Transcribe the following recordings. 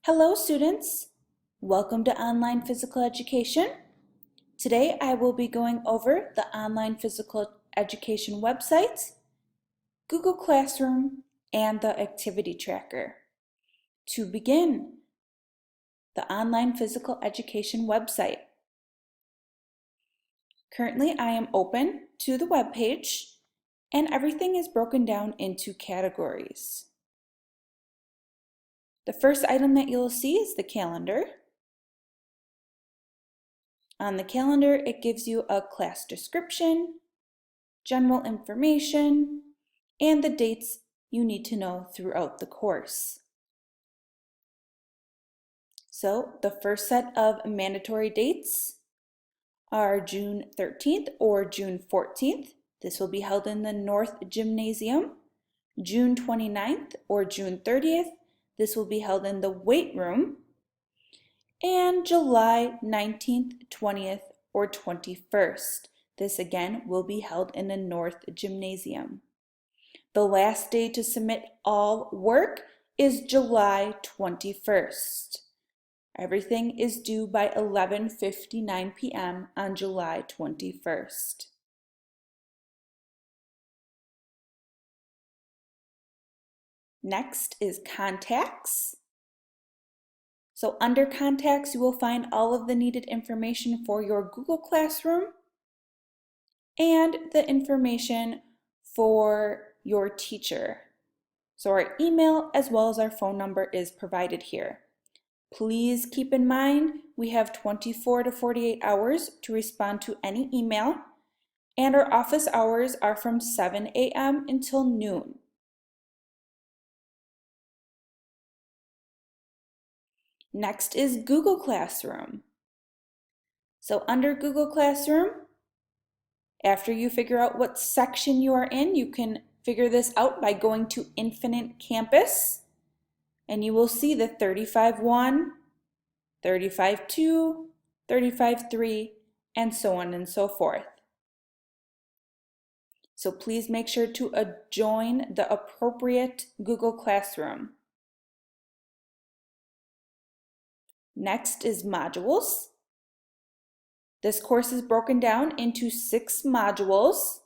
Hello students, welcome to Online Physical Education. Today I will be going over the Online Physical Education website, Google Classroom, and the Activity Tracker. To begin, the Online Physical Education website. Currently I am open to the web page and everything is broken down into categories. The first item that you'll see is the calendar. On the calendar, it gives you a class description, general information, and the dates you need to know throughout the course. So the first set of mandatory dates are June 13th or June 14th. This will be held in the North Gymnasium. June 29th or June 30th. This will be held in the weight room. And July 19th, 20th, or 21st. This again will be held in the North Gymnasium. The last day to submit all work is July 21st. Everything is due by 11:59 p.m. on July 21st. Next is contacts. So under contacts, you will find all of the needed information for your Google Classroom and the information for your teacher. So our email as well as our phone number is provided here. Please keep in mind we have 24 to 48 hours to respond to any email, and our office hours are from 7 a.m. until noon. Next is Google Classroom. So under Google Classroom, after you figure out what section you are in, you can figure this out by going to Infinite Campus, and you will see the 35.1, 35.2, 35.3, and so on and so forth. So please make sure to join the appropriate Google Classroom. Next is modules. This course is broken down into 6 modules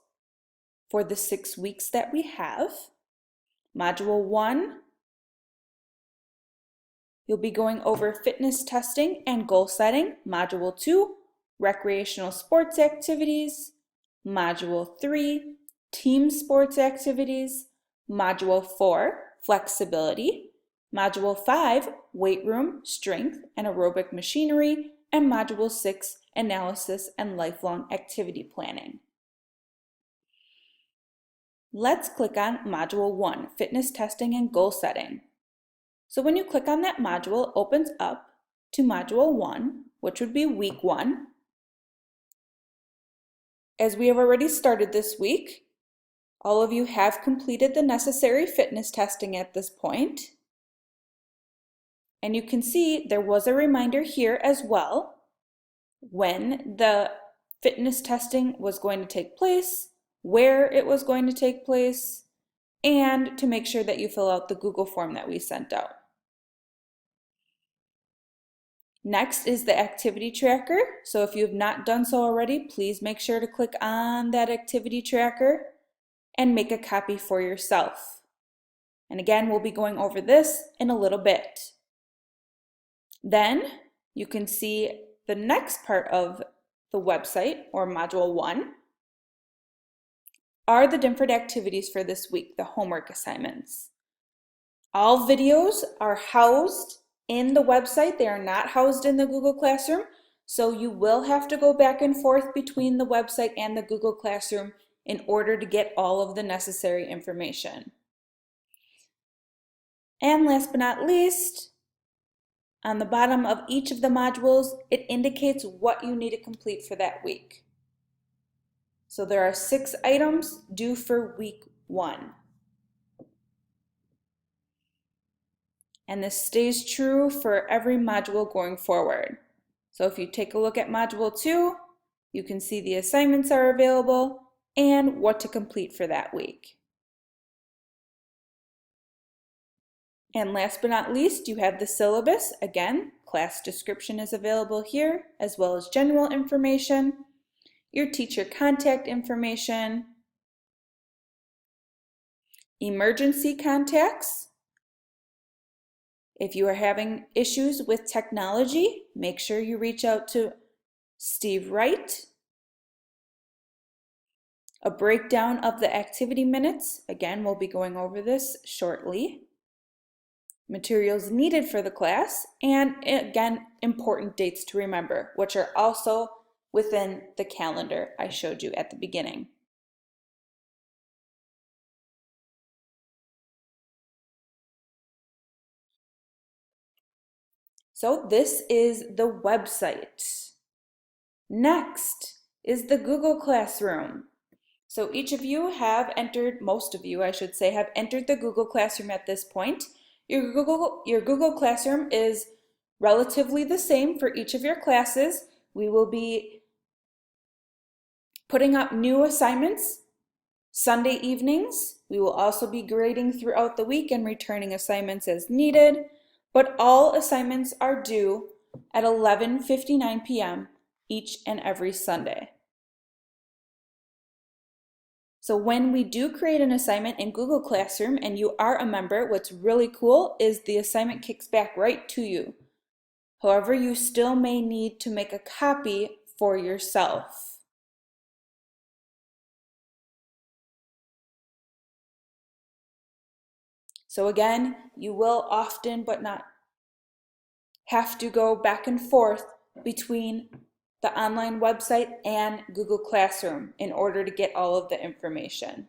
for the 6 weeks that we have. Module 1, you'll be going over fitness testing and goal setting. Module 2, recreational sports activities. Module 3, team sports activities. Module 4, flexibility. Module 5, weight room, strength, and aerobic machinery. And Module 6, analysis and lifelong activity planning. Let's click on Module 1, fitness testing and goal setting. So when you click on that module, it opens up to Module 1, which would be week 1. As we have already started this week, all of you have completed the necessary fitness testing at this point. And you can see there was a reminder here as well when the fitness testing was going to take place, where it was going to take place, and to make sure that you fill out the Google form that we sent out. Next is the activity tracker. So if you have not done so already, please make sure to click on that activity tracker and make a copy for yourself. And again, we'll be going over this in a little bit. Then you can see the next part of the website, or Module 1, are the different activities for this week, the homework assignments. All videos are housed in the website. They are not housed in the Google Classroom, so you will have to go back and forth between the website and the Google Classroom in order to get all of the necessary information. And last but not least, on the bottom of each of the modules, it indicates what you need to complete for that week. So there are 6 items due for week 1. And this stays true for every module going forward. So if you take a look at Module 2, you can see the assignments are available and what to complete for that week. And last but not least, you have the syllabus. Again, class description is available here, as well as general information, your teacher contact information, emergency contacts. If you are having issues with technology, make sure you reach out to Steve Wright. A breakdown of the activity minutes. Again, we'll be going over this shortly. Materials needed for the class, and again, important dates to remember, which are also within the calendar I showed you at the beginning. So this is the website. Next is the Google Classroom. So each of you have entered, most of you I should say, have entered the Google Classroom at this point. Your Google Classroom is relatively the same for each of your classes. We will be putting up new assignments Sunday evenings. We will also be grading throughout the week and returning assignments as needed, but all assignments are due at 11:59 p.m. each and every Sunday. So when we do create an assignment in Google Classroom and you are a member, what's really cool is the assignment kicks back right to you. However, you still may need to make a copy for yourself. So again, you will often but not have to go back and forth between the online website and Google Classroom in order to get all of the information.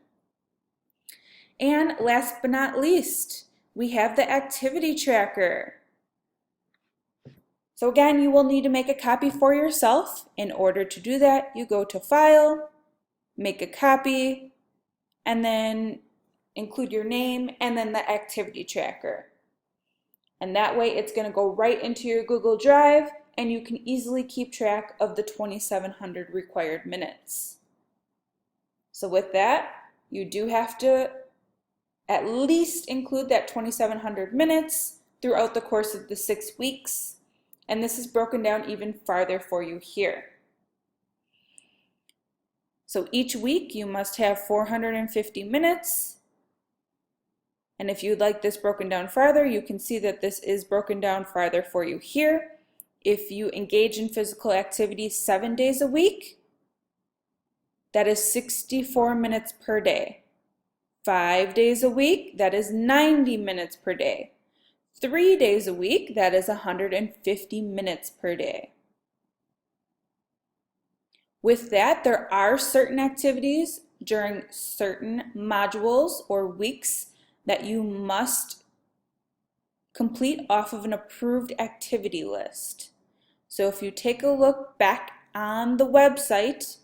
And last but not least, we have the activity tracker. So again, you will need to make a copy for yourself. In order to do that, you go to File, make a copy, and then include your name and then the activity tracker. And that way it's going to go right into your Google Drive and you can easily keep track of the 2,700 required minutes. So with that, you do have to at least include that 2,700 minutes throughout the course of the 6 weeks. And this is broken down even farther for you here. So each week you must have 450 minutes. And if you'd like this broken down farther, you can see that this is broken down farther for you here. If you engage in physical activity 7 days a week, that is 64 minutes per day. 5 days a week, that is 90 minutes per day. 3 days a week, that is 150 minutes per day. With that, there are certain activities during certain modules or weeks that you must complete off of an approved activity list. So if you take a look back on the website,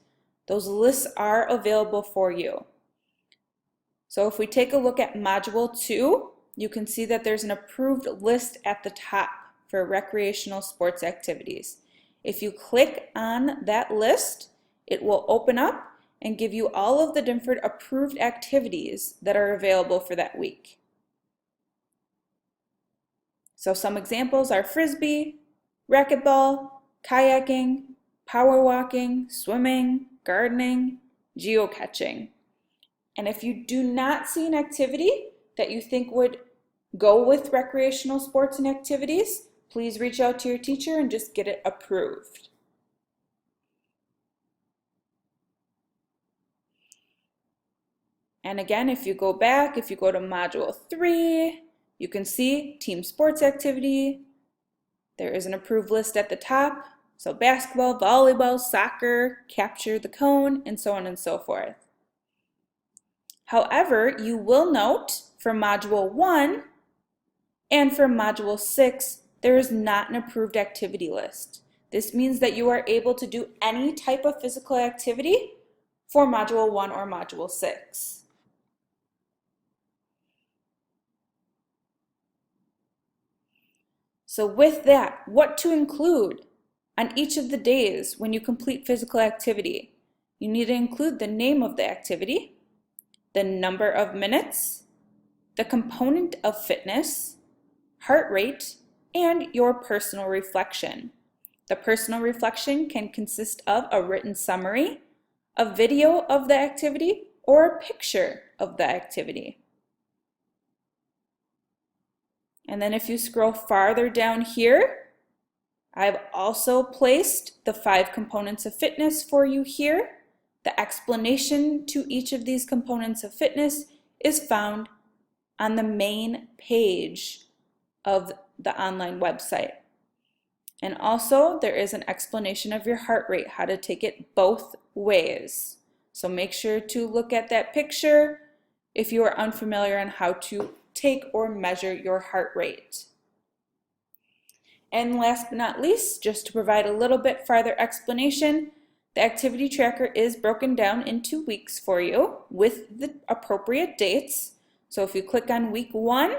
those lists are available for you. So if we take a look at Module 2, you can see that there's an approved list at the top for recreational sports activities. If you click on that list, it will open up and give you all of the different approved activities that are available for that week. So some examples are frisbee, racquetball, kayaking, power walking, swimming, gardening, geocaching. And if you do not see an activity that you think would go with recreational sports and activities, please reach out to your teacher and just get it approved. And again, if you go back, if you go to Module 3, you can see team sports activity. There is an approved list at the top. So basketball, volleyball, soccer, capture the cone, and so on and so forth. However, you will note for Module 1 and for Module 6, there is not an approved activity list. This means that you are able to do any type of physical activity for Module 1 or Module 6. So with that, what to include on each of the days when you complete physical activity? You need to include the name of the activity, the number of minutes, the component of fitness, heart rate, and your personal reflection. The personal reflection can consist of a written summary, a video of the activity, or a picture of the activity. And then if you scroll farther down here, I've also placed the 5 components of fitness for you here. The explanation to each of these components of fitness is found on the main page of the online website. And also there is an explanation of your heart rate, how to take it both ways. So make sure to look at that picture if you are unfamiliar on how to take or measure your heart rate. And last but not least, just to provide a little bit farther explanation, the activity tracker is broken down into weeks for you with the appropriate dates. So if you click on week 1,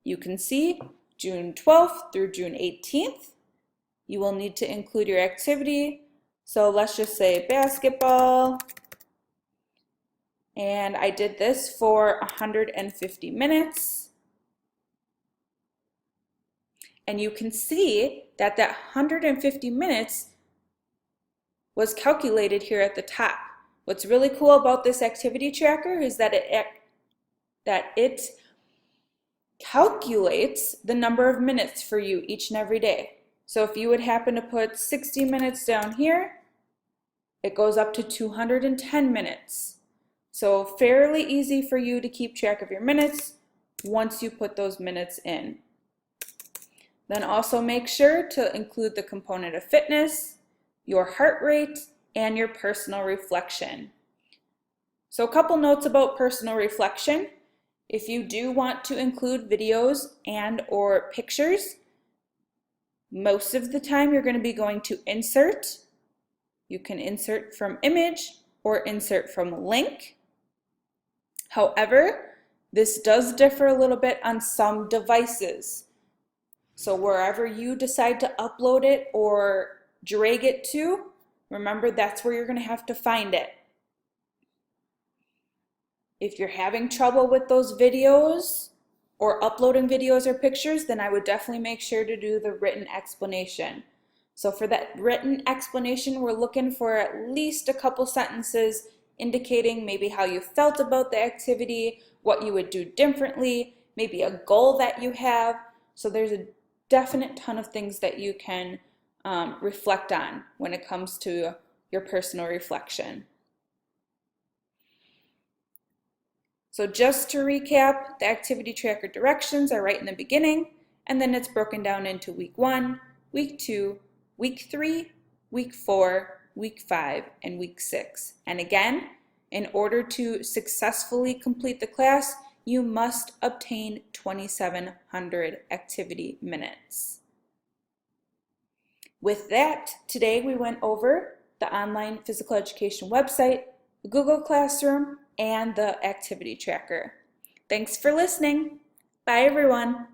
you can see June 12th through June 18th. You will need to include your activity. So let's just say basketball. And I did this for 150 minutes. And you can see that 150 minutes was calculated here at the top. What's really cool about this activity tracker is that it calculates the number of minutes for you each and every day. So if you would happen to put 60 minutes down here, it goes up to 210 minutes. So fairly easy for you to keep track of your minutes once you put those minutes in. Then also make sure to include the component of fitness, your heart rate, and your personal reflection. So a couple notes about personal reflection. If you do want to include videos and or pictures, most of the time you're going to be going to insert. You can insert from image or insert from link. However, this does differ a little bit on some devices. So wherever you decide to upload it or drag it to, remember that's where you're going to have to find it. If you're having trouble with those videos or uploading videos or pictures, then I would definitely make sure to do the written explanation. So for that written explanation, we're looking for at least a couple sentences indicating maybe how you felt about the activity, what you would do differently, maybe a goal that you have. So there's a definite ton of things that you can reflect on when it comes to your personal reflection. So just to recap, the activity tracker directions are right in the beginning, and then it's broken down into week 1, week 2, week 3, week 4, week 5, and week 6. And again, in order to successfully complete the class, you must obtain 2,700 activity minutes. With that, today we went over the online physical education website, the Google Classroom, and the activity tracker. Thanks for listening. Bye everyone.